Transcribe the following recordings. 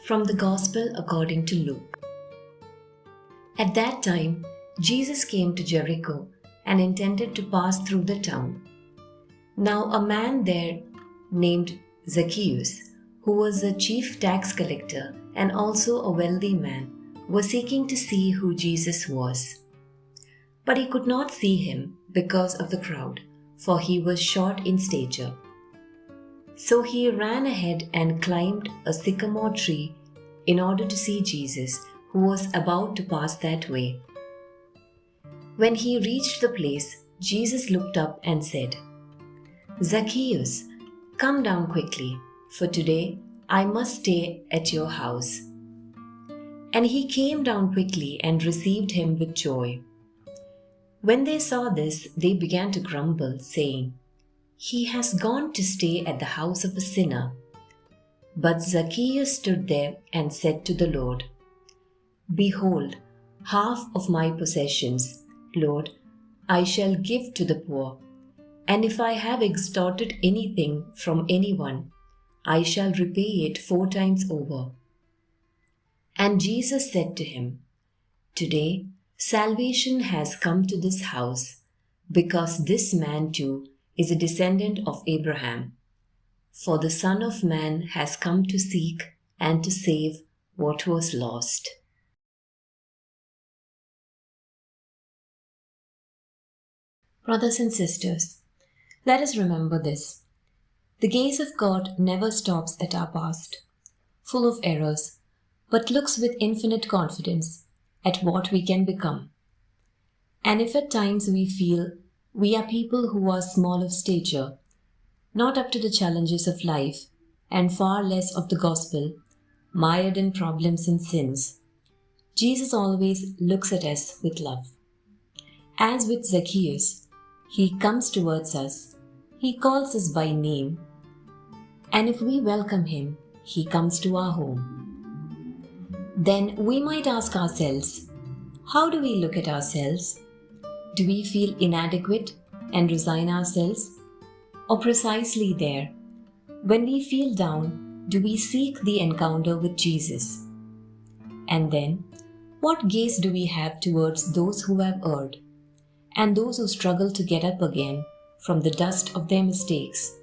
From the Gospel according to Luke. At that time, Jesus came to Jericho and intended to pass through the town. Now a man there named Zacchaeus, who was a chief tax collector and also a wealthy man, was seeking to see who Jesus was. But he could not see him because of the crowd, for he was short in stature. So he ran ahead and climbed a sycamore tree in order to see Jesus, who was about to pass that way. When he reached the place, Jesus looked up and said, "Zacchaeus, come down quickly, for today I must stay at your house." And he came down quickly and received him with joy. When they saw this, they began to grumble, saying, "He has gone to stay at the house of a sinner." But Zacchaeus stood there and said to the Lord, "Behold, half of my possessions, Lord, I shall give to the poor, and if I have extorted anything from anyone, I shall repay it 4 times over." And Jesus said to him, "Today salvation has come to this house, because this man too is a descendant of Abraham. For the Son of Man has come to seek and to save what was lost." Brothers and sisters, let us remember this. The gaze of God never stops at our past, full of errors, but looks with infinite confidence at what we can become. And if at times we feel we are people who are small of stature, not up to the challenges of life, and far less of the gospel, mired in problems and sins, Jesus always looks at us with love. As with Zacchaeus, he comes towards us, he calls us by name, and if we welcome him, he comes to our home. Then we might ask ourselves, how do we look at ourselves? Do we feel inadequate and resign ourselves? Or precisely there, when we feel down, do we seek the encounter with Jesus? And then, what gaze do we have towards those who have erred, and those who struggle to get up again from the dust of their mistakes?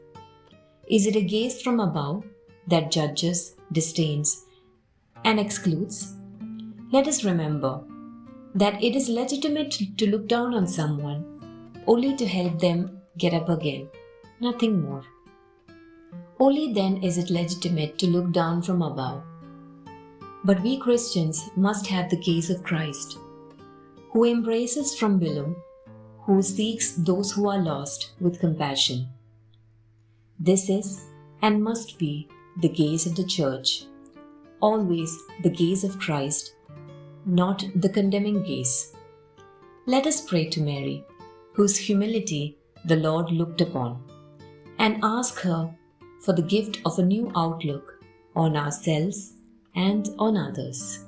Is it a gaze from above that judges, disdains, and excludes? Let us remember that it is legitimate to look down on someone only to help them get up again, nothing more. Only then is it legitimate to look down from above. But we Christians must have the gaze of Christ, who embraces from below, who seeks those who are lost with compassion. This is and must be the gaze of the Church, always the gaze of Christ, not the condemning gaze. Let us pray to Mary, whose humility the Lord looked upon, and ask her for the gift of a new outlook on ourselves and on others.